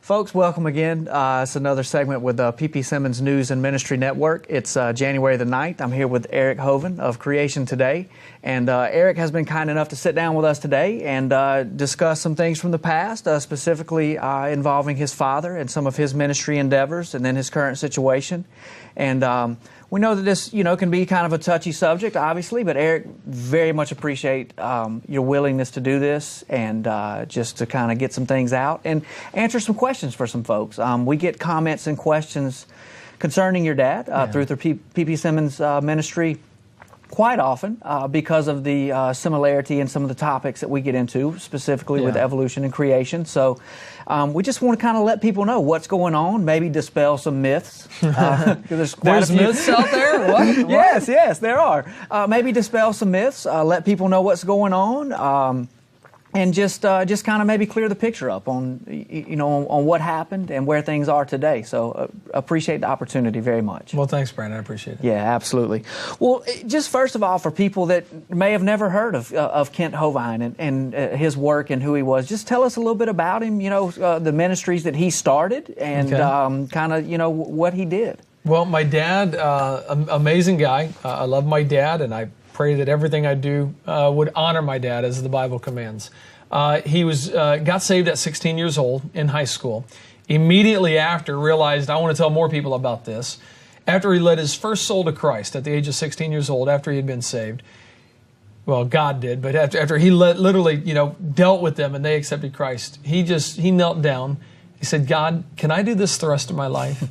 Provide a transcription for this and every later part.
Folks, welcome again. It's another segment with P.P. Simmons News and Ministry Network. It's January the 9th. I'm here with Eric Hovind of Creation Today. And Eric has been kind enough to sit down with us today and discuss some things from the past, specifically involving his father and some of his ministry endeavors and then his current situation. And we know that this, can be kind of a touchy subject, obviously, but Eric, very much appreciate your willingness to do this and just to kind of get some things out and answer some questions for some folks. We get comments and questions concerning your dad through the P.P. Simmons ministry quite often because of the similarity in some of the topics that we get into, specifically with evolution and creation. So we just want to kind of let people know what's going on, maybe dispel some myths. There's myths out there? What? Yes, there are. Maybe dispel some myths, let people know what's going on. And just kind of maybe clear the picture up on on what happened and where things are today. So appreciate the opportunity very much. Well, thanks, Brandon. I appreciate it. Yeah, absolutely. Well, just first of all, for people that may have never heard of Kent Hovind and his work and who he was, just tell us a little bit about him. The ministries that he started and kind of what he did. Well, my dad, amazing guy. I love my dad, and I pray that everything I do would honor my dad as the Bible commands. He got saved at 16 years old in high school. Immediately after, realized I want to tell more people about this. After he led his first soul to Christ at the age of 16 years old, after he had been saved, well, God did, but after he literally dealt with them and they accepted Christ, he knelt down. He said, God, can I do this the rest of my life?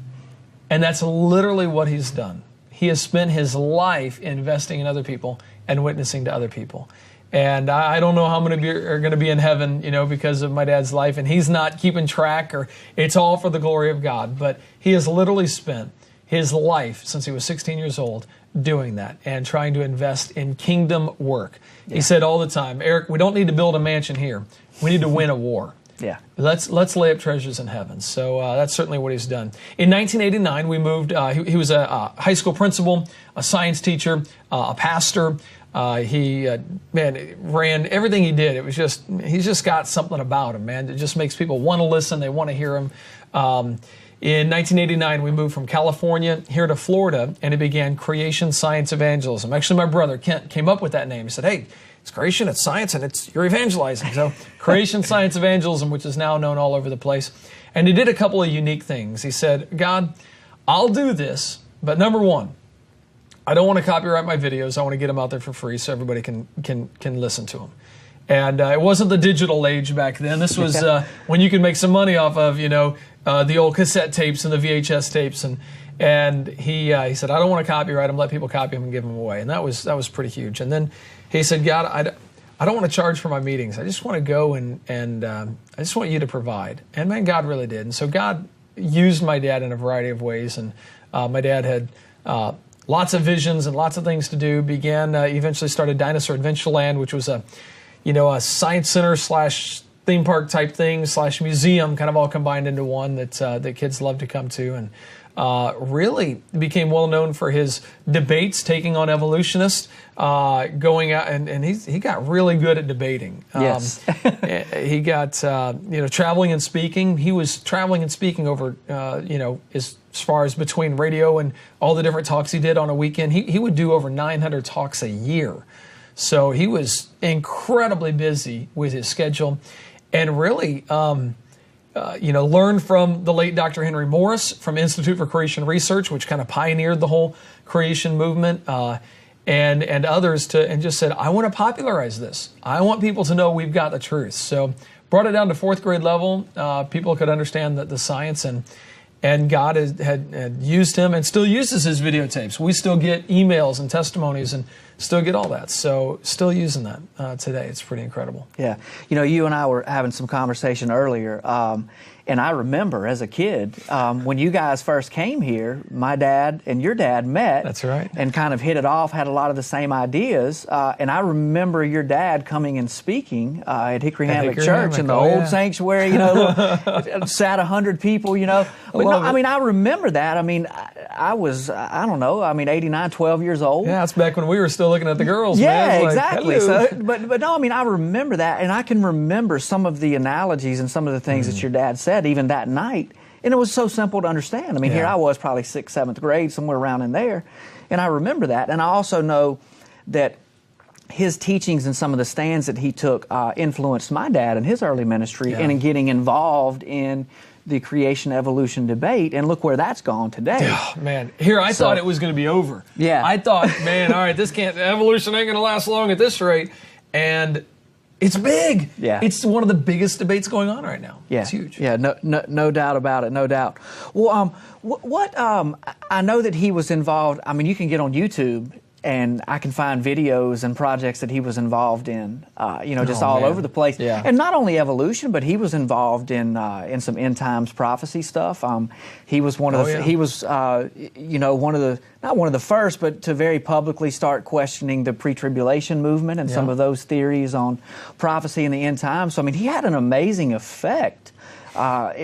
And that's literally what he's done. He has spent his life investing in other people and witnessing to other people. And I don't know how many are going to be in heaven, because of my dad's life. And he's not keeping track, or it's all for the glory of God. But he has literally spent his life since he was 16 years old doing that and trying to invest in kingdom work. Yeah. He said all the time, Eric, we don't need to build a mansion here. We need to win a war. Yeah, let's lay up treasures in heaven. So that's certainly what he's done. In 1989, we moved. He was a high school principal, a science teacher, a pastor. He ran everything he did. It was he's just got something about him, man. It just makes people want to listen. They want to hear him. In 1989, we moved from California here to Florida, and it began Creation Science Evangelism. Actually, my brother Kent came up with that name. He said, "Hey, it's creation, it's science, and you're evangelizing." So Creation Science Evangelism, which is now known all over the place. And he did a couple of unique things. He said, God, I'll do this, but number one, I don't want to copyright my videos. I want to get them out there for free so everybody can listen to them. And it wasn't the digital age back then. This was when you could make some money off of, the old cassette tapes and the VHS tapes. And he said, I don't want to copyright them. Let people copy them and give them away. And that was pretty huge. And then he said, God, I don't want to charge for my meetings. I just want to go and I just want you to provide. And man, God really did. And so God used my dad in a variety of ways. And my dad had lots of visions and lots of things to do. Eventually started Dinosaur Adventureland, which was a science center / theme park type thing / museum, kind of all combined into one that kids love to come to. And really became well known for his debates, taking on evolutionists, going out, and he got really good at debating. Yes. He got traveling and speaking. He was traveling and speaking over as far as between radio and all the different talks he did on a weekend. He would do over 900 talks a year. So he was incredibly busy with his schedule, and really learned from the late Dr. Henry Morris from Institute for Creation Research, which kind of pioneered the whole creation movement, and others, and just said, I want to popularize this. I want people to know we've got the truth. So brought it down to 4th grade level. People could understand the science, and God had used him and still uses his videotapes. We still get emails and testimonies and still get all that. So still using that today. It's pretty incredible. Yeah. You and I were having some conversation earlier. And I remember as a kid, when you guys first came here, my dad and your dad met. That's right. And kind of hit it off, had a lot of the same ideas. And I remember your dad coming and speaking at Hickory Hammock Church in the old sanctuary, sat 100 people, I remember that. I mean, I was, 89, 12 years old. Yeah, it's back when we were still still looking at the girls, yeah, man. It's exactly. like, So, but no, I mean, I remember that, and I can remember some of the analogies and some of the things that your dad said even that night, and it was so simple to understand. I mean, here I was, probably 6th, 7th grade, somewhere around in there, and I remember that, and I also know that his teachings and some of the stands that he took influenced my dad in his early ministry and in getting involved in the creation evolution debate, and look where that's gone today. Oh, man, here I thought it was going to be over. Yeah. I thought, man, all right, evolution ain't going to last long at this rate, and it's big. Yeah. It's one of the biggest debates going on right now. Yeah. It's huge. Yeah, no doubt about it, no doubt. Well, I know that he was involved, I mean, you can get on YouTube and I can find videos and projects that he was involved in, just all over the place. Yeah. And not only evolution, but he was involved in some end times prophecy stuff. He was one of one of the, not one of the first, but to very publicly start questioning the pre-tribulation movement and some of those theories on prophecy in the end times. So I mean, he had an amazing effect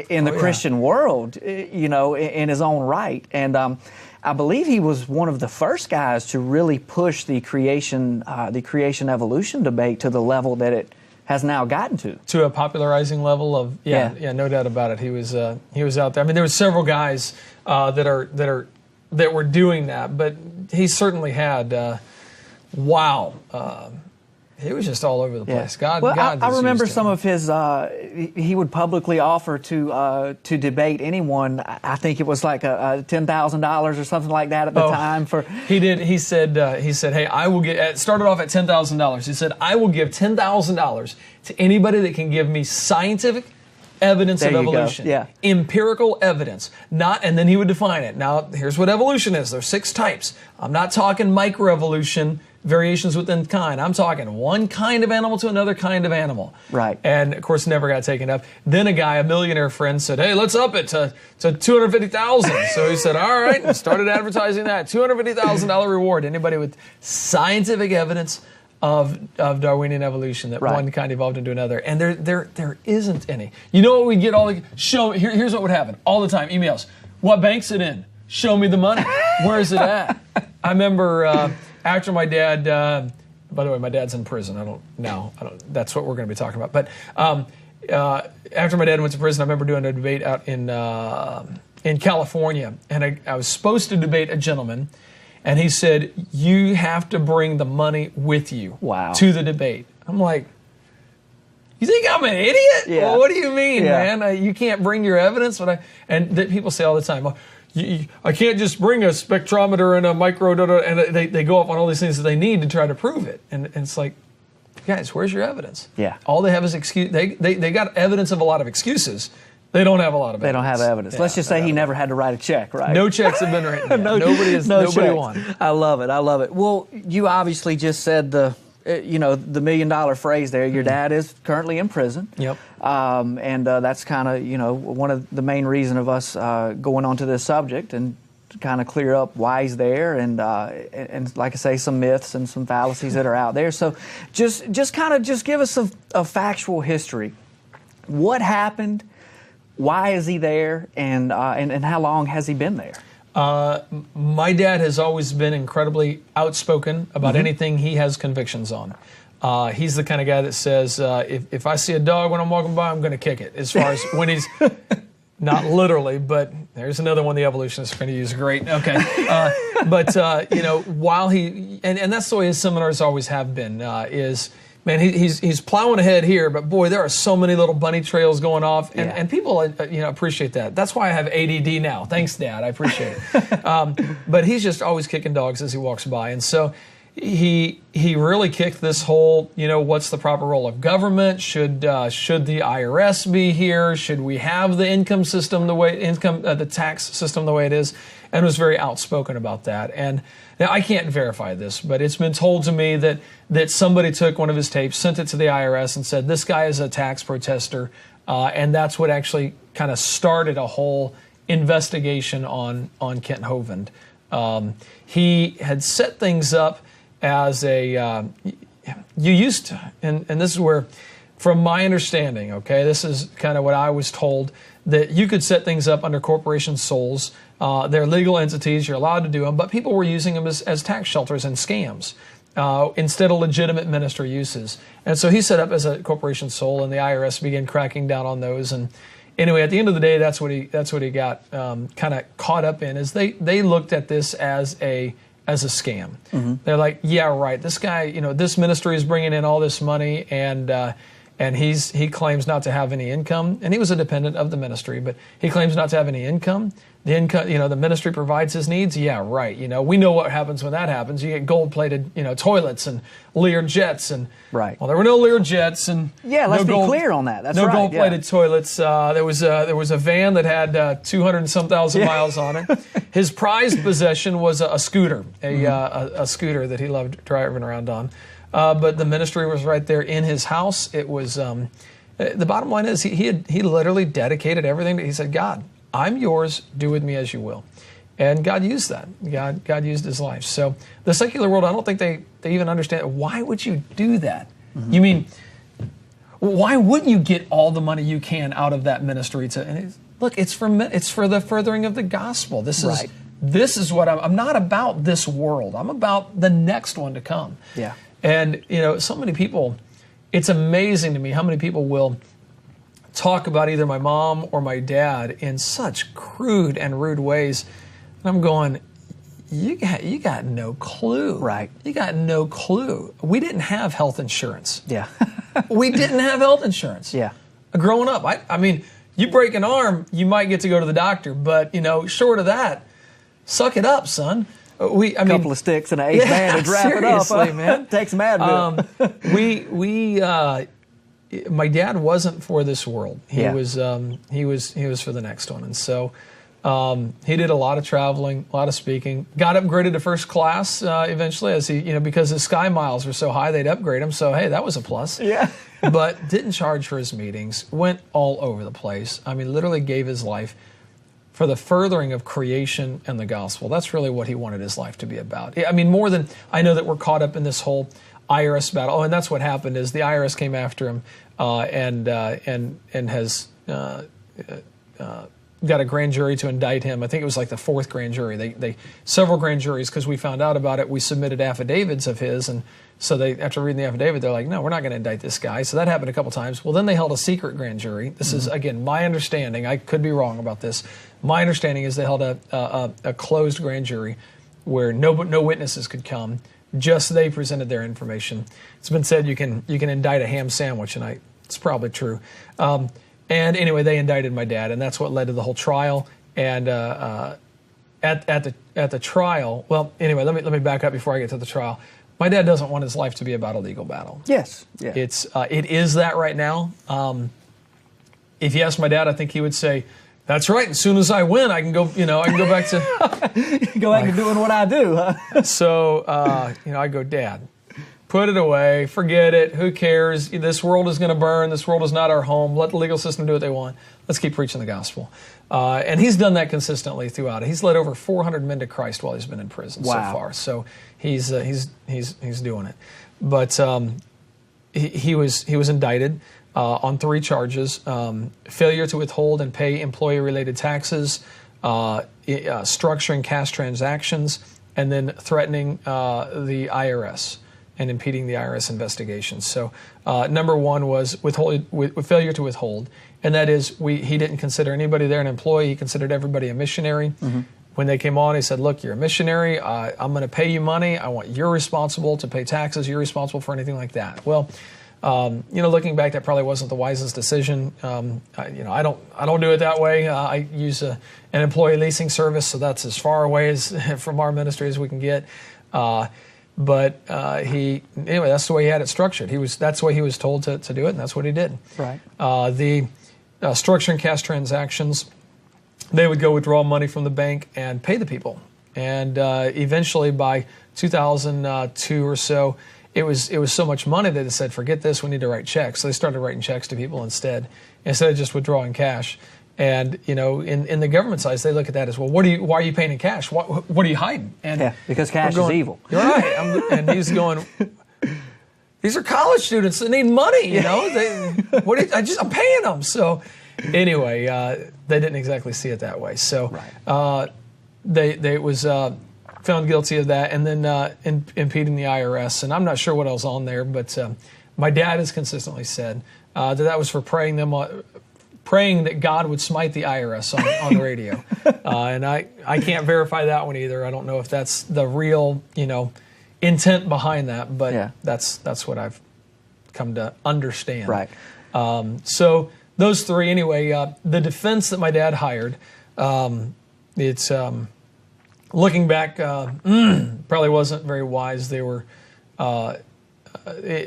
in the Christian world, in his own right. And I believe he was one of the first guys to really push the creation evolution debate to the level that it has now gotten to a popularizing level of no doubt about it. He was out there. I mean, there were several guys that were doing that, but he certainly had he was just all over the place. Yeah. I remember some of his. He would publicly offer to debate anyone. I think it was like a $10,000 or something like that at the time. He did. He said, "Hey, I will get." It started off at $10,000. He said, "I will give $10,000 to anybody that can give me scientific evidence of evolution, empirical evidence, and then he would define it. Now, here's what evolution is. There's 6 types. I'm not talking microevolution, variations within kind. I'm talking one kind of animal to another kind of animal." Right. And, of course, never got taken up. Then a millionaire friend, said, "Hey, let's up it to $250,000. So he said, "All right," and started advertising that. $250,000 reward. Anybody with scientific evidence of Darwinian evolution, that one kind evolved into another. And there isn't any. You know what we get here's what would happen all the time, emails. "What bank's it in? Show me the money. Where is it at?" I remember after my dad, by the way, my dad's in prison. I don't, that's what we're going to be talking about. But after my dad went to prison, I remember doing a debate out in California. And I was supposed to debate a gentleman. And he said, "You have to bring the money with you to the debate." I'm like, "You think I'm an idiot?" Yeah. Well, what do you mean, man? You can't bring your evidence? And people say all the time, "Well, I can't just bring a spectrometer and a micro," and they go off on all these things that they need to try to prove it. And it's like, guys, where's your evidence? Yeah. All they have is excuse. They got evidence of a lot of excuses. They don't have a lot of evidence. They don't have evidence. Let's just say he never had to write a check, right? No checks have been written. Nobody won. I love it. Well, you obviously just said the $1 million phrase there. Your dad is currently in prison. Yep. And that's kind of, one of the main reason of us going on to this subject, and to kind of clear up why he's there, and like I say, some myths and some fallacies that are out there. So just give us a factual history. What happened? Why is he there? And how long has he been there? My dad has always been incredibly outspoken about anything he has convictions on. He's the kind of guy that says, if I see a dog when I'm walking by, I'm going to kick it. As far as when he's, not literally, but there's another one the evolutionists are going to use. Great. Okay. While he, and that's the way his seminars always have been, man, he's plowing ahead here, but boy, there are so many little bunny trails going off, and people appreciate that. That's why I have ADD now. Thanks, Dad. I appreciate it. But he's just always kicking dogs as he walks by, and so he really kicked this whole, what's the proper role of government? Should the IRS be here? Should we have the income system the tax system the way it is? And was very outspoken about that. And now, I can't verify this, but it's been told to me that somebody took one of his tapes, sent it to the IRS, and said, "This guy is a tax protester," and that's what actually kind of started a whole investigation on Kent Hovind. He had set things up as you used to, and this is where, from my understanding, okay, this is kind of what I was told, that you could set things up under corporation souls. They're legal entities, you're allowed to do them, but people were using them as tax shelters and scams. instead of legitimate ministry uses. And so he set up as a corporation sole, and the IRS began cracking down on those. And anyway, at the end of the day, that's what he got kind of caught up in. Is they looked at this as a scam. Mm-hmm. They're like, yeah, right. This guy, this ministry is bringing in all this money, and he claims not to have any income, and he was a dependent of the ministry, but he claims not to have any income. The income, the ministry provides his needs. Yeah, right. We know what happens when that happens. You get gold-plated, toilets and Lear jets, and right. Well, there were no Lear jets, and let's be clear on that. That's no right. gold-plated toilets. There was a van that had 200 and some thousand miles on it. His prized possession was a scooter, a scooter that he loved driving around on. But the ministry was right there in his house. It was the bottom line is he literally dedicated everything. He said, God, I'm yours. Do with me as you will. And God used that. God used his life. So the secular world, I don't think they even understand. Why would you do that? Mm-hmm. You mean, why wouldn't you get all the money you can out of that ministry? Look, it's for the furthering of the gospel. This is what I'm not about this world. I'm about the next one to come. Yeah. And, so many people, it's amazing to me how many people will talk about either my mom or my dad in such crude and rude ways. And I'm going, you got no clue. Right. You got no clue. We didn't have health insurance. Yeah. We didn't have health insurance. Yeah. Growing up, I mean, you break an arm, you might get to go to the doctor. But, short of that, suck it up, son. A couple of sticks and an ace bandage, wrap it up. Seriously, man. Take some Advil. My dad wasn't for this world. He was for the next one, and so he did a lot of traveling, a lot of speaking. Got upgraded to first class eventually, as he because his sky miles were so high, they'd upgrade him. So hey, that was a plus. Yeah. But didn't charge for his meetings. Went all over the place. I mean, literally gave his life for the furthering of creation and the gospel. That's really what he wanted his life to be about. I mean, more than, I know that we're caught up in this whole IRS battle. Oh, and that's what happened is the IRS came after him and has got a grand jury to indict him. I think it was like the fourth grand jury. They several grand juries, because we found out about it. We submitted affidavits of his, and so they, after reading the affidavit, they're like, no, we're not going to indict this guy. So that happened a couple times. Well, then they held a secret grand jury. This is, again, my understanding. I could be wrong about this. My understanding is they held a closed grand jury where no witnesses could come. Just they presented their information. It's been said you can indict a ham sandwich, and it's probably true. And anyway, they indicted my dad, and that's what led to the whole trial. And at the trial, well, anyway, let me back up before I get to the trial. My dad doesn't want his life to be about a legal battle. Yes. Yeah. It is that right now. If you ask my dad, I think he would say, "That's right. As soon as I win, I can go. I can go back to go back to doing what I do." Huh? So I go, Dad, put it away. Forget it. Who cares? This world is going to burn. This world is not our home. Let the legal system do what they want. Let's keep preaching the gospel. And he's done that consistently throughout it. He's led over 400 men to Christ while he's been in prison so far. So he's doing it. But he was indicted on 3 charges: failure to withhold and pay employee-related taxes, structuring cash transactions, and then threatening the IRS and impeding the IRS investigation. So number 1 was failure to withhold. And that is, he didn't consider anybody there an employee. He considered everybody a missionary. Mm-hmm. When they came on, he said, look, you're a missionary. I'm going to pay you money. You're responsible to pay taxes. You're responsible for anything like that. Well, looking back, that probably wasn't the wisest decision. I don't do it that way. I use an employee leasing service, so that's as far away as from our ministry as we can get. But anyway, that's the way he had it structured. That's the way he was told to do it, and that's what he did. Right. The structuring cash transactions, they would go withdraw money from the bank and pay the people. And eventually, by 2002 or so, it was so much money that they said, forget this, we need to write checks. So they started writing checks to people instead of just withdrawing cash. And in the government side, they look at that as, well, why are you paying in cash? What are you hiding? And because cash is evil. You're right. And he's going, these are college students that need money. I'm paying them. So anyway, they didn't exactly see it that way. So right. it was found guilty of that, and then impeding the IRS. And I'm not sure what else on there, but my dad has consistently said that was for praying that God would smite the IRS on the radio. And I can't verify that one either. I don't know if that's the real, intent behind that, but that's what I've come to understand. Right. So those three, anyway, the defense that my dad hired, it's looking back, probably wasn't very wise. They were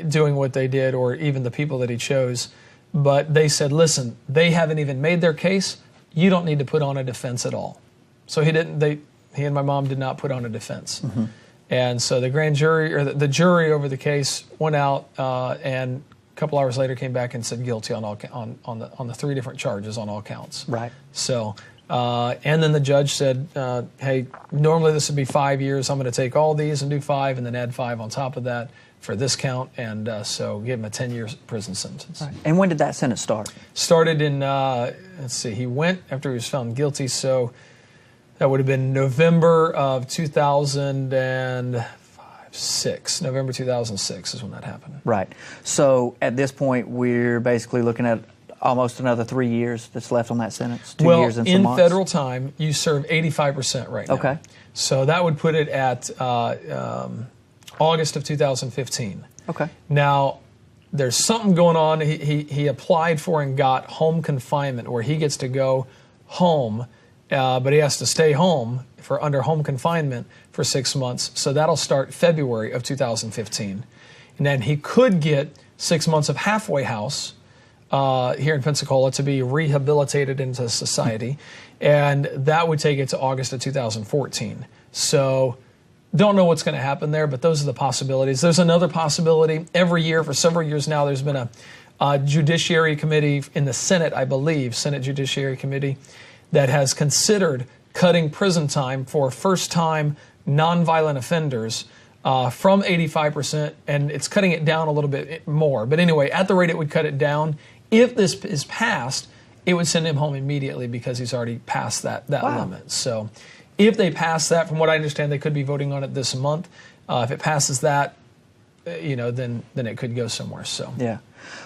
doing what they did, or even the people that he chose. But they said, listen, they haven't even made their case. You don't need to put on a defense at all. So he and my mom did not put on a defense. Mm-hmm. And so the grand jury, or the jury over the case, went out and a couple hours later came back and said guilty on the three different charges on all counts. Right. So and then the judge said, hey, normally this would be 5 years. I'm going to take all these and do 5 and then add 5 on top of that for this count, and so give him a 10-year prison sentence. Right. And when did that sentence start? Started in, let's see, he went after he was found guilty, so that would have been November of 2006. November 2006 is when that happened. Right. So at this point, we're basically looking at almost another 3 years that's left on that sentence. 2 years and some months. In federal time, you serve 85% right now. Okay. So that would put it at August of 2015. Okay. Now, there's something going on. He applied for and got home confinement, where he gets to go home, but he has to stay home under home confinement for 6 months. So that'll start February of 2015. And then he could get 6 months of halfway house here in Pensacola to be rehabilitated into society, and that would take it to August of 2014. So don't know what's going to happen there, but those are the possibilities. There's another possibility. Every year for several years now, there's been a judiciary committee in the Senate, I believe, Senate Judiciary Committee, that has considered cutting prison time for first-time nonviolent offenders from 85%, and it's cutting it down a little bit more. But anyway, at the rate it would cut it down, if this is passed, it would send him home immediately because he's already passed that limit. So if they pass that, from what I understand, they could be voting on it this month. If it passes that, then it could go somewhere. So yeah.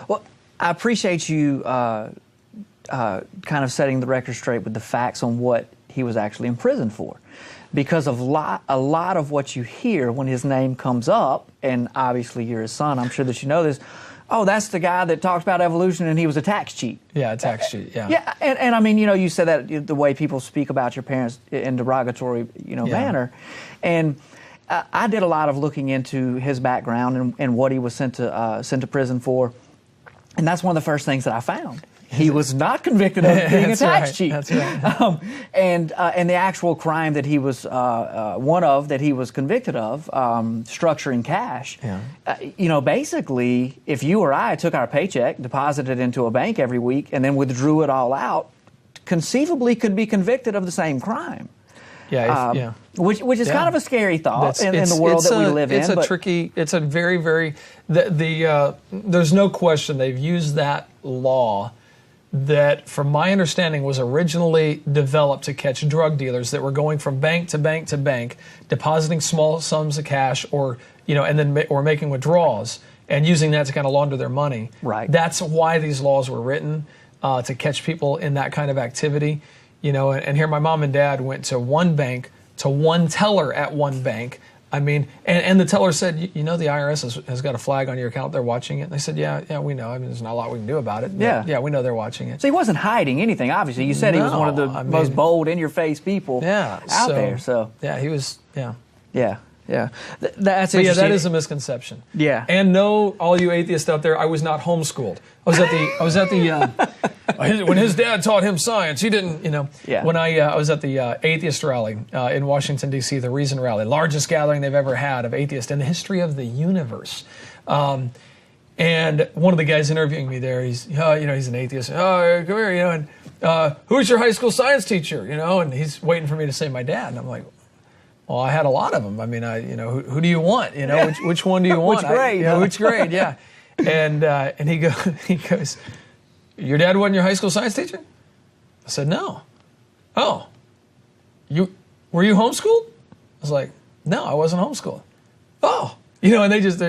Well, I appreciate you kind of setting the record straight with the facts on what he was actually in prison for, because of a lot of what you hear when his name comes up, and obviously you're his son, I'm sure that you know this. Oh, that's the guy that talks about evolution and he was a tax cheat. Yeah, a tax cheat, yeah. Yeah, and I mean, you said that the way people speak about your parents in derogatory, manner. And I did a lot of looking into his background and what he was sent to prison for. And that's one of the first things that I found. He was not convicted of being a tax cheat. That's right. And the actual crime that he was that he was convicted of, structuring cash. Yeah. Basically, if you or I took our paycheck, deposited it into a bank every week, and then withdrew it all out, conceivably could be convicted of the same crime. Yeah. Which is kind of a scary thought in the world that we live in. It's a tricky. It's a very, very. There's no question they've used that law that, from my understanding, was originally developed to catch drug dealers that were going from bank to bank to bank, depositing small sums of cash, or making withdrawals and using that to kind of launder their money. Right. That's why these laws were written, to catch people in that kind of activity. And here my mom and dad went to one bank, to one teller at one bank. I mean, and the teller said, the IRS has got a flag on your account. They're watching it. And they said, yeah, we know. I mean, there's not a lot we can do about it. Yeah, we know they're watching it. So he wasn't hiding anything, obviously. You said he was one of the most bold, in-your-face people out there. So yeah, he was, Yeah. That's interesting. Yeah, that is a misconception. Yeah. And no, all you atheists out there, I was not homeschooled. I was at the when his dad taught him science, he didn't, Yeah. When I was at the atheist rally in Washington, D.C., the Reason Rally, largest gathering they've ever had of atheists in the history of the universe. And one of the guys interviewing me there, he's an atheist. Oh, come here, and who's your high school science teacher? And he's waiting for me to say my dad. And I'm like, well, I had a lot of them. I mean, who do you want? Which one do you want? Which grade? Which grade? Yeah. And he goes, your dad wasn't your high school science teacher? I said, no. Oh, were you homeschooled? I was like, No, I wasn't homeschooled. Oh, and they just,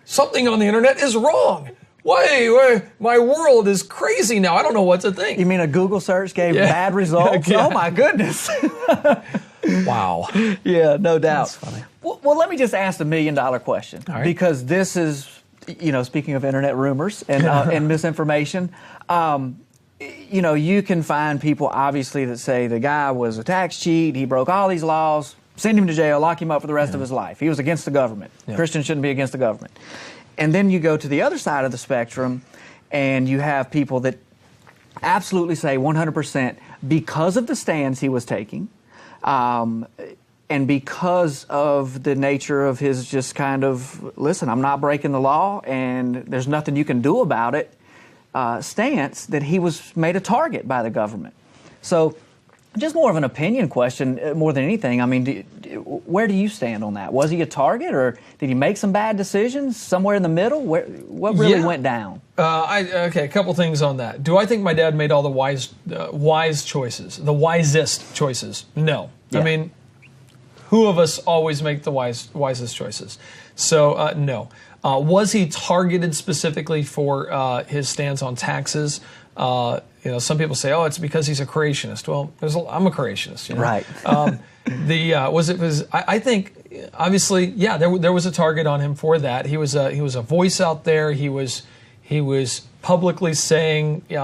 something on the internet is wrong. Why? My world is crazy now. I don't know what to think. You mean a Google search gave bad results? Yeah. Oh, my goodness. Wow. Yeah, no doubt. That's funny. Well, let me just ask the $1 million question. All right. Because this is, speaking of internet rumors and misinformation, you can find people, obviously, that say the guy was a tax cheat, he broke all these laws, send him to jail, lock him up for the rest of his life. He was against the government. Yeah. Christians shouldn't be against the government. And then you go to the other side of the spectrum, and you have people that absolutely say 100% because of the stands he was taking, and because of the nature of his just kind of, listen, I'm not breaking the law, and there's nothing you can do about it, stance, that he was made a target by the government. So just more of an opinion question more than anything. I mean, where do you stand on that? Was he a target, or did he make some bad decisions somewhere in the middle? What really went down? Okay, a couple things on that. Do I think my dad made all the wise choices, the wisest choices? No. Yeah. I mean, who of us always make the wisest choices? So, no. Was he targeted specifically for his stance on taxes? Some people say, "Oh, it's because he's a creationist." Well, I'm a creationist, right? I think obviously, yeah, there was a target on him for that. He was a voice out there. He was publicly saying, hey,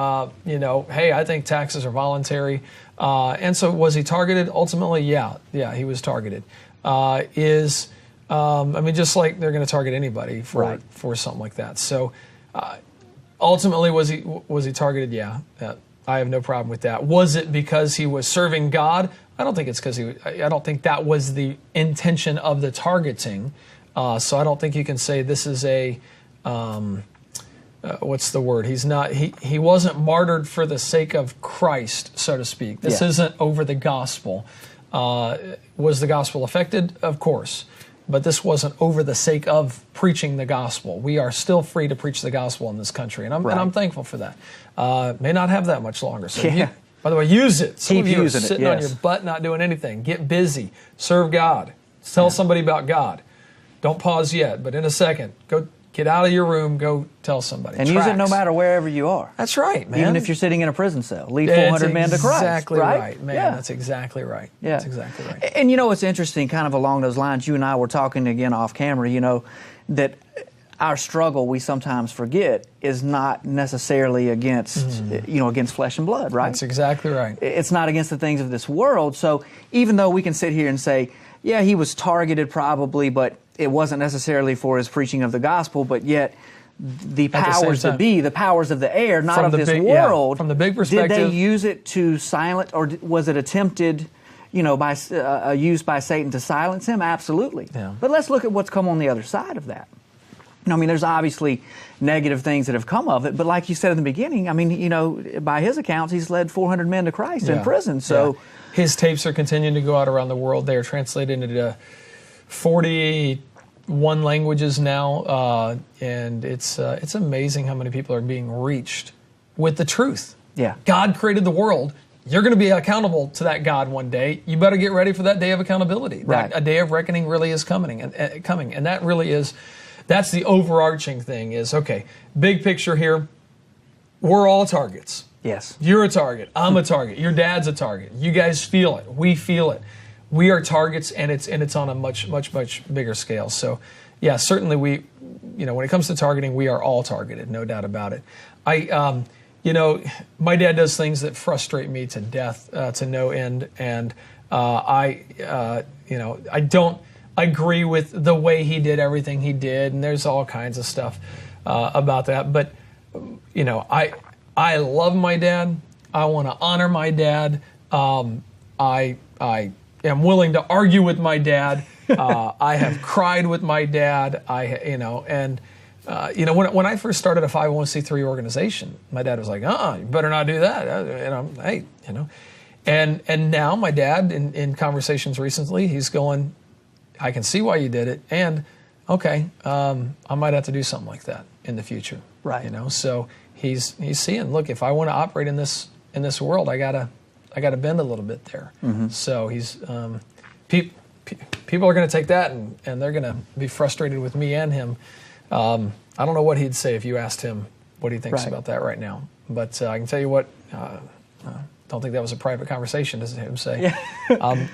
I think taxes are voluntary. And so, was he targeted? Ultimately, yeah, he was targeted. Just like they're going to target anybody for something like that. So. Ultimately, was he targeted? Yeah, I have no problem with that. Was it because he was serving God? I don't think it's because I don't think that was the intention of the targeting. So I don't think you can say this is a what's the word? He wasn't martyred for the sake of Christ, so to speak. This isn't over the gospel. Was the gospel affected? Of course. But this wasn't over the sake of preaching the gospel. We are still free to preach the gospel in this country, and I'm thankful for that. May not have that much longer. So by the way, use it. Some of you are sitting on your butt not doing anything. Get busy. Serve God. Tell somebody about God. Don't pause yet, but in a second, go get out of your room, go tell somebody. And use it no matter wherever you are. That's right, man. Even if you're sitting in a prison cell. Lead 400 men to Christ. Exactly right, man. Yeah. That's exactly right. Yeah. That's exactly right. And what's interesting, kind of along those lines, you and I were talking again off camera, that our struggle, we sometimes forget, is not necessarily against, against flesh and blood, right? That's exactly right. It's not against the things of this world. So even though we can sit here and say, yeah, he was targeted probably, but it wasn't necessarily for his preaching of the gospel, but yet the powers that be, the powers of the air, not of this world, from the big perspective, did they use it to silence, or was it attempted, by used by Satan to silence him? Absolutely. Yeah. But let's look at what's come on the other side of that. There's obviously negative things that have come of it, but like you said in the beginning, by his accounts, he's led 400 men to Christ in prison. So his tapes are continuing to go out around the world. They are translated into 41 languages now, and it's amazing how many people are being reached with the truth. Yeah, God created the world. You're going to be accountable to that God one day. You better get ready for that day of accountability. Right. A day of reckoning really is coming, and that really is. That's the overarching thing. Is okay. Big picture here. We're all targets. Yes. You're a target. I'm a target. Your dad's a target. You guys feel it. We feel it. We are targets, and it's on a much bigger scale. So, yeah, certainly when it comes to targeting, we are all targeted, no doubt about it. My dad does things that frustrate me to death, to no end, and I don't agree with the way he did everything he did, and there's all kinds of stuff about that. But I love my dad. I want to honor my dad. I am willing to argue with my dad. I have cried with my dad. When I first started a 501c3 organization, my dad was like, you better not do that. And now my dad, in conversations recently, he's going, I can see why you did it, and okay, I might have to do something like that in the future. Right. So he's seeing, look, if I want to operate in this world, I gotta bend a little bit there. Mm-hmm. So he's people are going to take that and they're going to be frustrated with me and him. I don't know what he'd say if you asked him what he thinks about that right now. But I can tell you what, don't think that was a private conversation, does him say. Yeah. I'm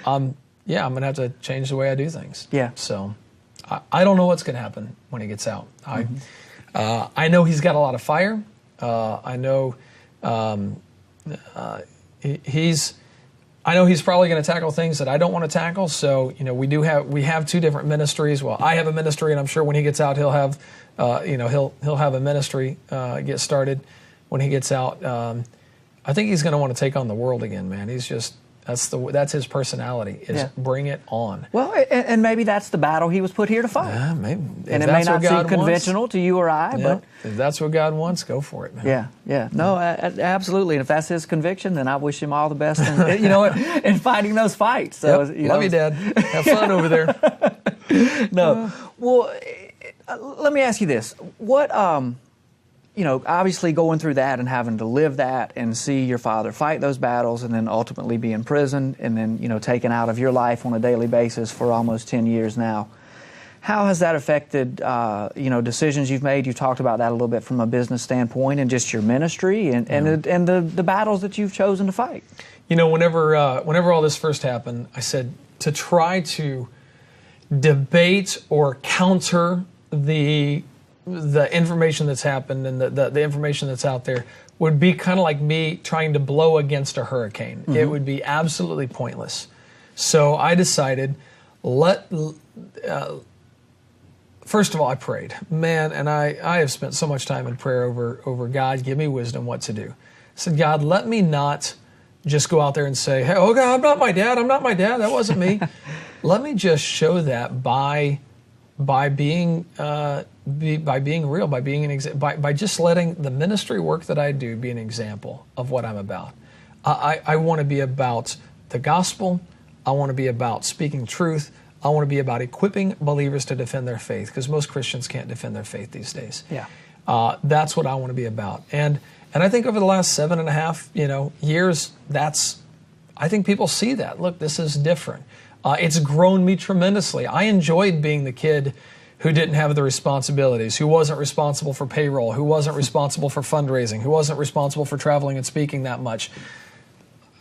going to have to change the way I do things. Yeah. So I don't know what's going to happen when he gets out. I know he's got a lot of fire. I know he's probably going to tackle things that I don't want to tackle. So, we have two different ministries. Well, I have a ministry, and I'm sure when he gets out, he'll have, he'll have a ministry get started when he gets out. I think he's going to want to take on the world again, man. He's just that's his personality. Bring it on. Well, and maybe that's the battle he was put here to fight. Yeah, maybe. And it may not seem conventional to you or I, but if that's what God wants, go for it, man. Yeah. No, absolutely. And if that's his conviction, then I wish him all the best. In fighting those fights. So, Love you, Dad. Have fun over there. Well, let me ask you this: what? Obviously going through that and having to live that and see your father fight those battles and then ultimately be in prison and then, taken out of your life on a daily basis for almost 10 years now. How has that affected, decisions you've made? You talked about that a little bit from a business standpoint and just your ministry and the battles that you've chosen to fight. Whenever all this first happened, I said to try to debate or counter the information that's happened and the information that's out there would be kind of like me trying to blow against a hurricane. Mm-hmm. It would be absolutely pointless. So I decided, first of all, I prayed. Man, and I have spent so much time in prayer over God, give me wisdom what to do. I said, God, let me not just go out there and say, hey, oh God, I'm not my dad, that wasn't me. Let me just show that by being real, by being by just letting the ministry work that I do be an example of what I'm about. I want to be about the gospel. I want to be about speaking truth. I want to be about equipping believers to defend their faith, because most Christians can't defend their faith these days. Yeah, that's what I want to be about. And I think over the last 7.5 years, I think people see that. Look, this is different. It's grown me tremendously. I enjoyed being the kid who didn't have the responsibilities, who wasn't responsible for payroll, who wasn't responsible for fundraising, who wasn't responsible for traveling and speaking that much.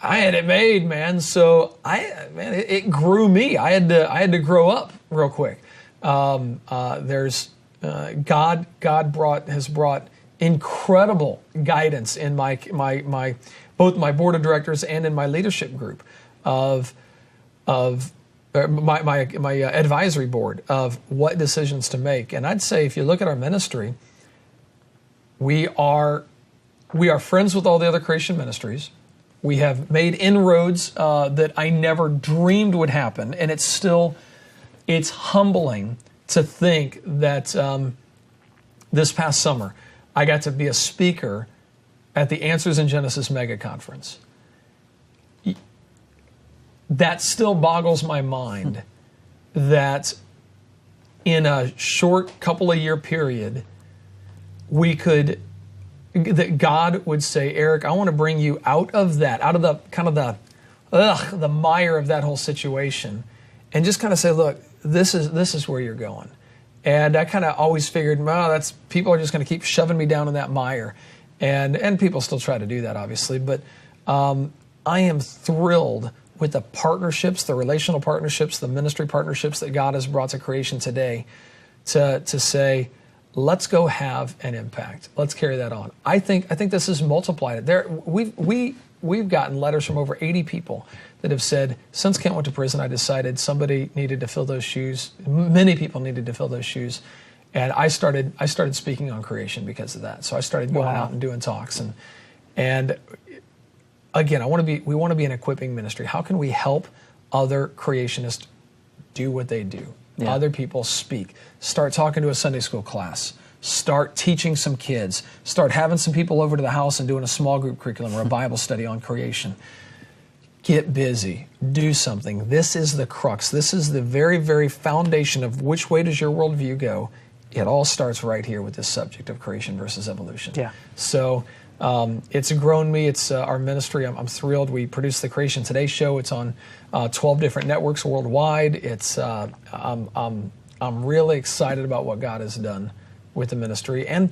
I had it made, man. So it grew me. I had to grow up real quick. God has brought incredible guidance in my both my board of directors and in my leadership group of my advisory board of what decisions to make. And I'd say if you look at our ministry, we are friends with all the other creation ministries. We have made inroads that I never dreamed would happen. And it's humbling to think that this past summer, I got to be a speaker at the Answers in Genesis mega conference. That still boggles my mind that in a short couple of year period, that God would say, Eric, I want to bring you out of the kind of the mire of that whole situation, and just kind of say, look, this is where you're going. And I kind of always figured, people are just going to keep shoving me down in that mire, and people still try to do that, obviously. But I am thrilled with the partnerships, the relational partnerships, the ministry partnerships that God has brought to creation today, to say, let's go have an impact. Let's carry that on. I think this is multiplied. We've gotten letters from over 80 people that have said, since Kent went to prison, I decided somebody needed to fill those shoes. Many people needed to fill those shoes. And I started speaking on creation because of that. So I started going out and doing talks. And again, we want to be an equipping ministry. How can we help other creationists do what they do? Yeah. Other people speak. Start talking to a Sunday school class. Start teaching some kids. Start having some people over to the house and doing a small group curriculum or a Bible study on creation. Get busy. Do something. This is the crux. This is the very, very foundation of which way does your worldview go. It all starts right here with this subject of creation versus evolution. Yeah. So It's grown me. It's our ministry. I'm thrilled. We produce the Creation Today show. It's on 12 different networks worldwide. It's I'm really excited about what God has done with the ministry. And,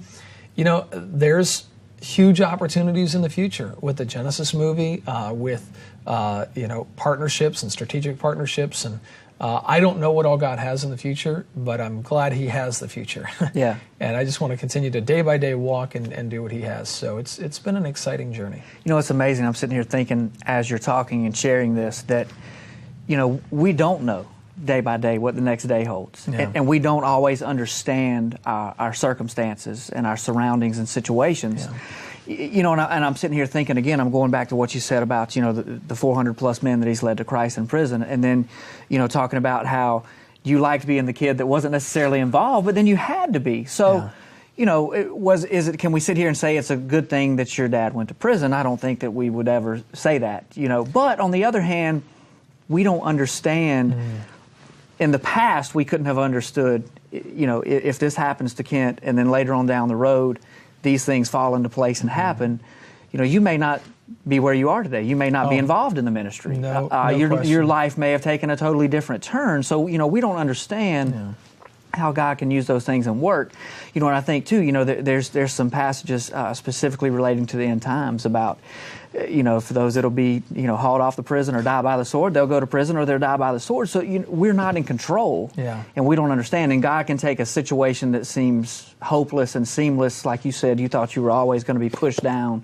there's huge opportunities in the future with the Genesis movie, with, partnerships and strategic partnerships. And I don't know what all God has in the future, but I'm glad He has the future. Yeah. And I just want to continue to day by day walk and do what He has. So it's been an exciting journey. It's amazing. I'm sitting here thinking as you're talking and sharing this that, we don't know day by day what the next day holds. Yeah. And we don't always understand our circumstances and our surroundings and situations. Yeah. And I'm sitting here thinking, again, I'm going back to what you said about, the 400 plus men that he's led to Christ in prison. And then, talking about how you liked being the kid that wasn't necessarily involved, but then you had to be. So, can we sit here and say it's a good thing that your dad went to prison? I don't think that we would ever say that, But on the other hand, we don't understand. In the past, we couldn't have understood, if this happens to Kent and then later on down the road, these things fall into place and happen, you may not be where you are today. You may not be involved in the ministry. No your life may have taken a totally different turn. So, we don't understand how God can use those things and work. And I think, too, there's some passages specifically relating to the end times about, for those that'll be, hauled off the prison or die by the sword, they'll go to prison or they'll die by the sword. So we're not in control, and we don't understand. And God can take a situation that seems hopeless and seamless, like you said, you thought you were always going to be pushed down,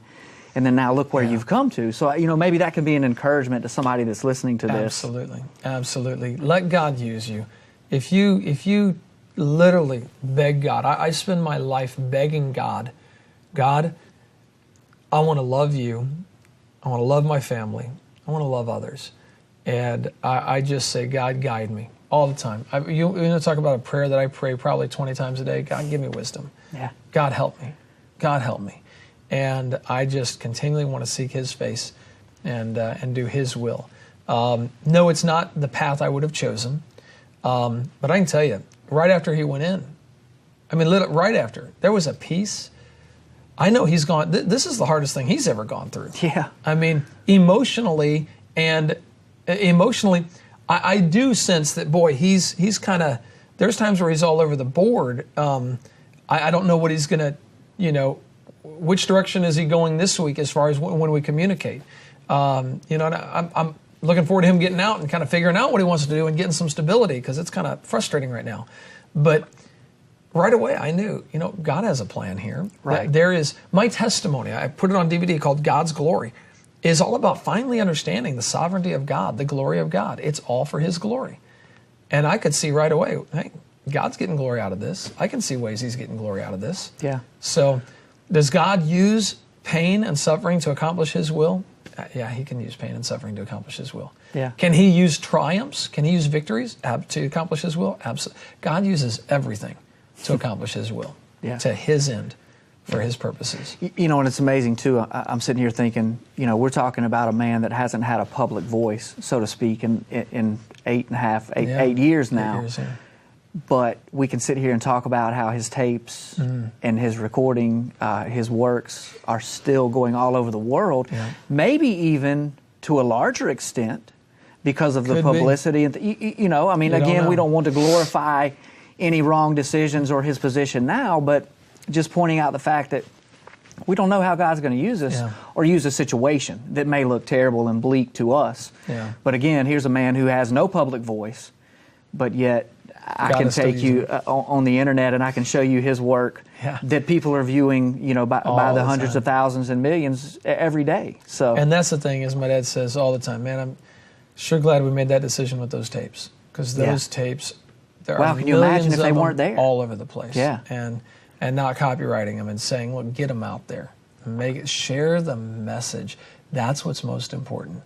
and then now look where you've come to. So, maybe that can be an encouragement to somebody that's listening to this. Absolutely. Let God use you. If you literally beg God, I spend my life begging God, I want to love you. I want to love my family. I want to love others. And I just say, God, guide me all the time. You talk about a prayer that I pray probably 20 times a day. God, give me wisdom. Yeah. God, help me. God, help me. And I just continually want to seek His face and do His will. No, it's not the path I would have chosen. But I can tell you, right after he went in, right after, there was a peace. I know he's gone. This is the hardest thing he's ever gone through. Yeah. Emotionally, I do sense that, boy, he's kind of, there's times where he's all over the board. I don't know what he's going to, which direction is he going this week as far as when we communicate. And I'm looking forward to him getting out and kind of figuring out what he wants to do and getting some stability, because it's kind of frustrating right now. But right away, I knew, God has a plan here. Right. There is my testimony. I put it on DVD called God's Glory. Is all about finally understanding the sovereignty of God, the glory of God. It's all for His glory. And I could see right away, hey, God's getting glory out of this. I can see ways He's getting glory out of this. Yeah. So does God use pain and suffering to accomplish His will? Yeah, He can use pain and suffering to accomplish His will. Yeah. Can He use triumphs? Can He use victories to accomplish His will? Absolutely. God uses everything to accomplish His will, to His end, for His purposes. And it's amazing, too. I'm sitting here thinking, we're talking about a man that hasn't had a public voice, so to speak, in 8 years now. 8 years, yeah. But we can sit here and talk about how his tapes and his recording, his works are still going all over the world, maybe even to a larger extent because of the publicity. And again, we don't want to glorify any wrong decisions or his position now, but just pointing out the fact that we don't know how God's going to use us or use a situation that may look terrible and bleak to us. Yeah. But again, here's a man who has no public voice, but yet I can take you on the internet and I can show you his work that people are viewing, by the hundreds of thousands and millions every day. So, and that's the thing, as my dad says all the time, man, I'm sure glad we made that decision with those tapes, because those tapes, there are can you imagine if they weren't there? All over the place. Yeah. And not copywriting them and saying, look, get them out there. Share the message. That's what's most important.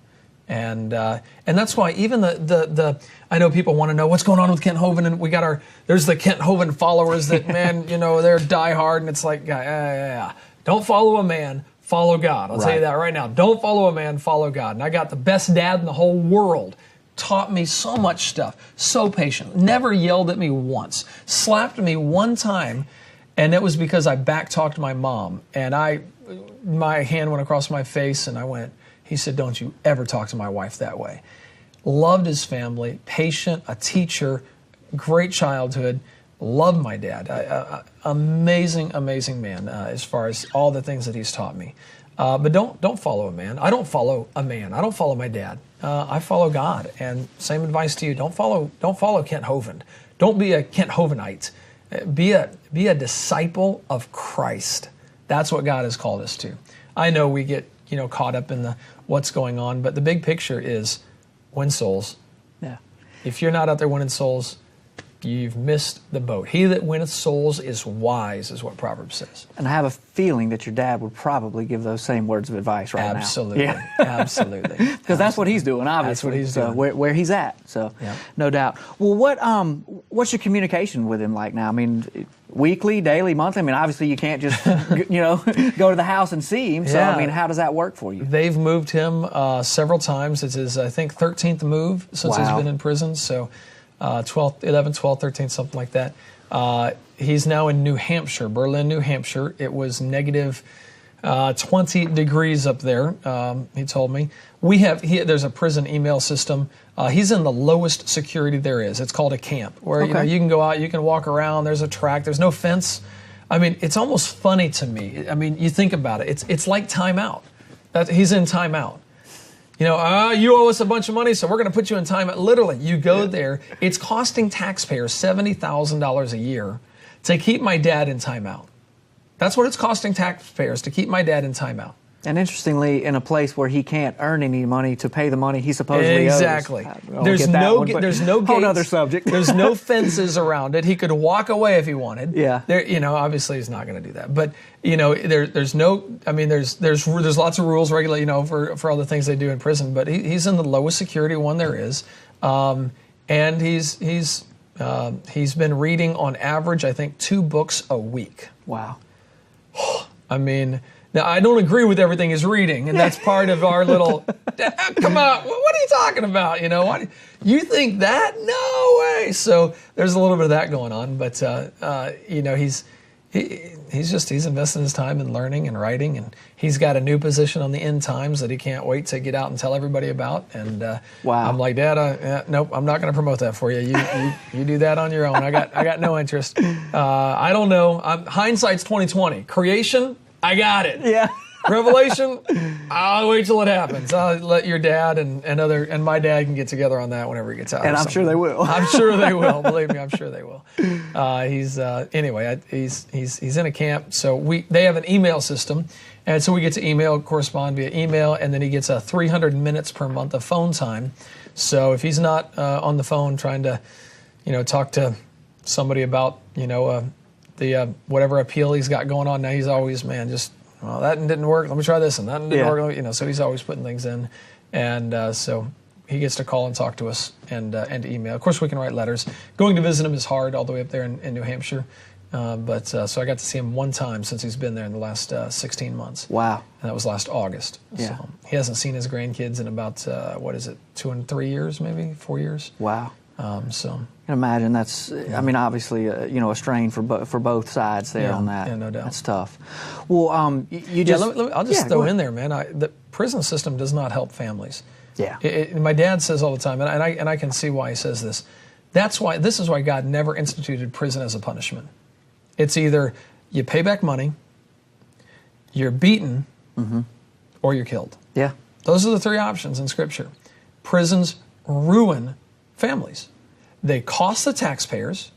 And that's why even the I know people want to know what's going on with Kent Hovind, and there's the Kent Hovind followers that, man, they're diehard, and it's like, don't follow a man, follow God. I'll tell you that right now. Don't follow a man, follow God. And I got the best dad in the whole world. Taught me so much stuff, so patient, never yelled at me once, slapped me one time, and it was because I back-talked my mom. And I my hand went across my face, and I went. He said, "Don't you ever talk to my wife that way." Loved his family, patient, a teacher, great childhood. Loved my dad. Amazing man as far as all the things that he's taught me. But don't follow a man. I don't follow a man. I don't follow my dad. I follow God. And same advice to you. Don't follow Kent Hovind. Don't be a Kent Hovindite. Be a disciple of Christ. That's what God has called us to. I know we get caught up in the what's going on, but the big picture is win souls. Yeah. If you're not out there winning souls, you've missed the boat. He that winneth souls is wise, is what Proverbs says. And I have a feeling that your dad would probably give those same words of advice right Absolutely. now. Absolutely. Because that's what he's doing, obviously. That's what he's doing. Where he's at, so yeah. No doubt. Well, what's your communication with him like now? I mean, weekly, daily, monthly? I mean, obviously you can't just go to the house and see him. So, yeah. I mean, how does that work for you? They've moved him several times. It's his, I think, 13th move since he's been in prison. So 11, 12, 13, something like that. He's now in New Hampshire, Berlin, New Hampshire. It was negative 20 degrees up there, he told me. There's a prison email system. He's in the lowest security there is. It's called a camp, where you can go out, you can walk around, there's a track, there's no fence. I mean, it's almost funny to me. I mean, you think about it. It's like timeout. He's in timeout. You owe us a bunch of money, so we're going to put you in timeout. Literally, you go there. It's costing taxpayers $70,000 a year to keep my dad in timeout. That's what it's costing taxpayers to keep my dad in timeout. And interestingly, in a place where he can't earn any money to pay the money he supposedly exactly. owes. There's no gates. Whole other subject. There's no fences around it. He could walk away if he wanted. Yeah. Obviously he's not going to do that. But there's no. I mean, there's lots of rules, for all the things they do in prison. But he's in the lowest security one there is, and he's been reading on average, I think, 2 books a week. Wow. I mean. Now, I don't agree with everything he's reading, and that's part of our little, come on, what are you talking about? You think that? No way. So there's a little bit of that going on, but, he's investing his time in learning and writing, and he's got a new position on the end times that he can't wait to get out and tell everybody about. And wow. I'm like, Dad, nope, I'm not going to promote that for you. You do that on your own. I got no interest. I don't know. Hindsight's 20/20. Creation, I got it. Yeah. Revelation, I'll wait till it happens. I'll let your dad and my dad can get together on that whenever he gets out. And I'm sure they will. I'm sure they will. Believe me, I'm sure they will. He's in a camp. So they have an email system, and so we get to correspond via email, and then he gets 300 minutes per month of phone time. So if he's not on the phone trying to, talk to somebody about, the whatever appeal he's got going on now, he's always, that didn't work. Let me try this, and that didn't work. So he's always putting things in, and so he gets to call and talk to us and email. Of course, we can write letters. Going to visit him is hard, all the way up there in New Hampshire. But so I got to see him one time since he's been there in the last 16 months. Wow. And that was last August. Yeah. So he hasn't seen his grandkids in about 2 and 3 years, maybe 4 years. Wow. So I can imagine that's, obviously, a strain for both sides there on that. Yeah, no doubt. That's tough. Well, you just... I'll just throw in there, man. The prison system does not help families. Yeah. My dad says all the time, and I can see why he says this. This is why God never instituted prison as a punishment. It's either you pay back money, you're beaten, or you're killed. Yeah. Those are the 3 options in Scripture. Prisons ruin families. They cost the taxpayers,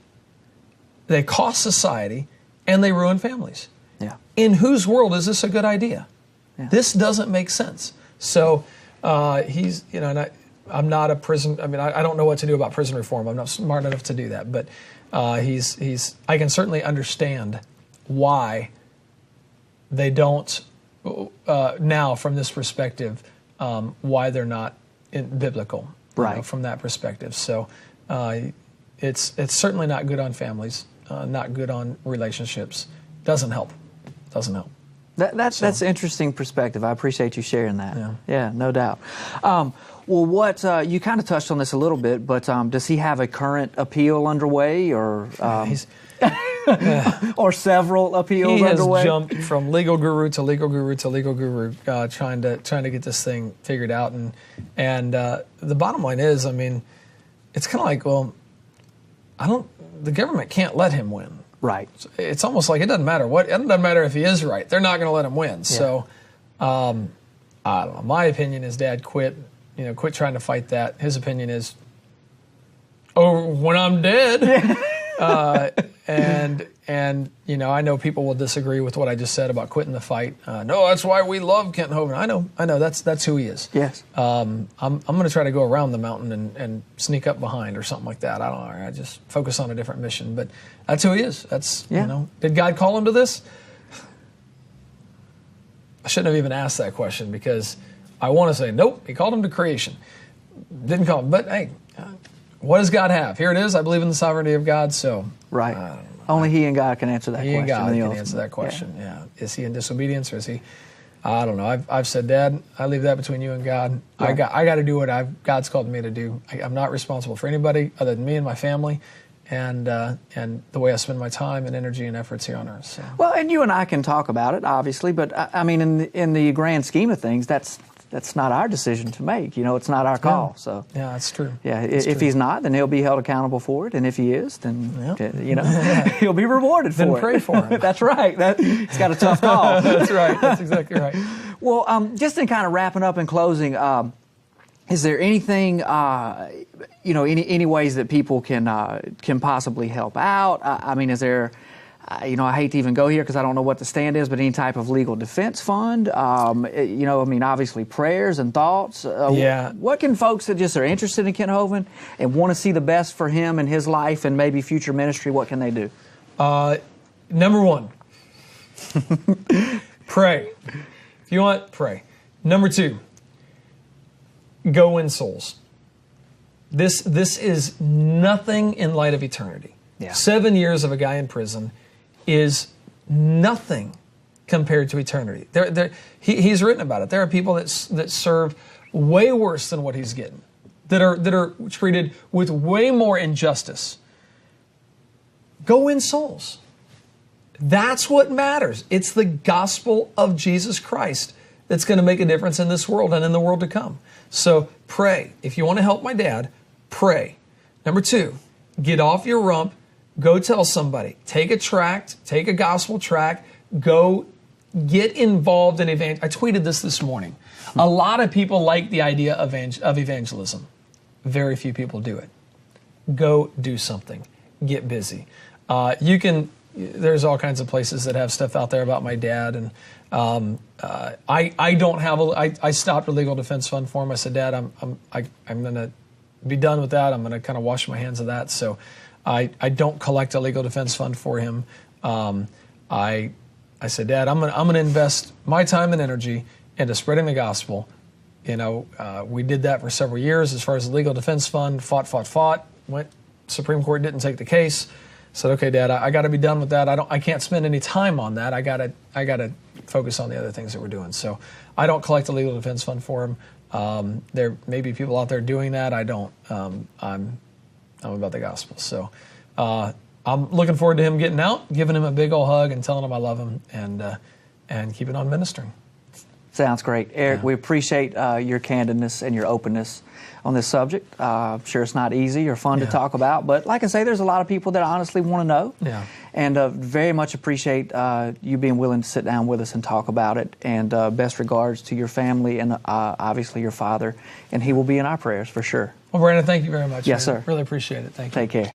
they cost society, and they ruin families. Yeah. In whose world is this a good idea? Yeah. This doesn't make sense. So he's, and I'm not a prison, I don't know what to do about prison reform. I'm not smart enough to do that. But I can certainly understand why they don't, now from this perspective, why they're not biblical. Right. From that perspective. So it's certainly not good on families, not good on relationships. Doesn't help. That's interesting perspective. I appreciate you sharing that. Yeah, no doubt. What you kind of touched on this a little bit, but does he have a current appeal underway, or? or several appeals he has underway. jumped from legal guru to legal guru to legal guru, trying to get this thing figured out. And the bottom line is, I mean, it's kind of like, well, the government can't let him win. Right. It's almost like it doesn't matter what. It doesn't matter if he is right. They're not going to let him win. Yeah. So, I don't know. My opinion is, Dad, quit trying to fight that. His opinion is, when I'm dead. And I know people will disagree with what I just said about quitting the fight. No, that's why we love Kent Hovind. I know. That's who he is. Yes. I'm going to try to go around the mountain and sneak up behind or something like that. I don't know. I just focus on a different mission. But that's who he is. That's Did God call him to this? I shouldn't have even asked that question, because I want to say nope. He called him to creation. Didn't call him. But hey, what does God have? Here it is. I believe in the sovereignty of God. So right. Only He and God can answer that question. He and God can answer that question. Yeah. Is he in disobedience, or is he? I don't know. I've said, Dad, I leave that between you and God. Right. I got to do what God's called me to do. I'm not responsible for anybody other than me and my family, and the way I spend my time and energy and efforts here on earth. So. Well, and you and I can talk about it, obviously, but I mean, in the grand scheme of things, that's not our decision to make. It's not our call. Yeah. So that's true. Yeah, if he's not, then he'll be held accountable for it, and if he is, then he'll be rewarded for it. Then pray for him. That's right. He's got a tough call. That's right. That's exactly right. Well, just in kind of wrapping up and closing, is there anything, any ways that people can possibly help out? I mean, is there? I hate to even go here because I don't know what the stand is, but any type of legal defense fund, obviously prayers and thoughts. What can folks that just are interested in Kent Hovind and want to see the best for him and his life and maybe future ministry, what can they do? Number one, pray. If you want, pray. Number two, go win souls. This is nothing in light of eternity. Yeah. 7 years of a guy in prison is nothing compared to eternity. He's written about it. There are people that serve way worse than what he's getting, that are treated with way more injustice. Go win souls. That's what matters. It's the gospel of Jesus Christ that's going to make a difference in this world and in the world to come. So pray. If you want to help my dad, pray. Number two, get off your rump. Go tell somebody. Take a tract, take a gospel tract, go get involved in I tweeted this morning. A lot of people like the idea of evangelism. Very few people do it. Go do something. Get busy. There's all kinds of places that have stuff out there about my dad, and I don't have I stopped a legal defense fund for him. I said, Dad, I'm going to be done with that. I'm going to kind of wash my hands of that. So I don't collect a legal defense fund for him. I said, Dad, I'm going to invest my time and energy into spreading the gospel. We did that for several years as far as the legal defense fund. Fought. Went Supreme Court, didn't take the case. Said, okay, Dad, I got to be done with that. I can't spend any time on that. I got to focus on the other things that we're doing. So I don't collect a legal defense fund for him. There may be people out there doing that. I don't. I'm about the gospel. So I'm looking forward to him getting out, giving him a big old hug and telling him I love him, and keeping on ministering. Sounds great. Eric, we appreciate your candidness and your openness on this subject. I'm sure it's not easy or fun to talk about, but like I say, there's a lot of people that honestly want to know. Yeah. And very much appreciate you being willing to sit down with us and talk about it. And best regards to your family and obviously your father. And he will be in our prayers for sure. Well, Brandon, thank you very much. Yes, man. sir. Really appreciate it. Thank you. Take care.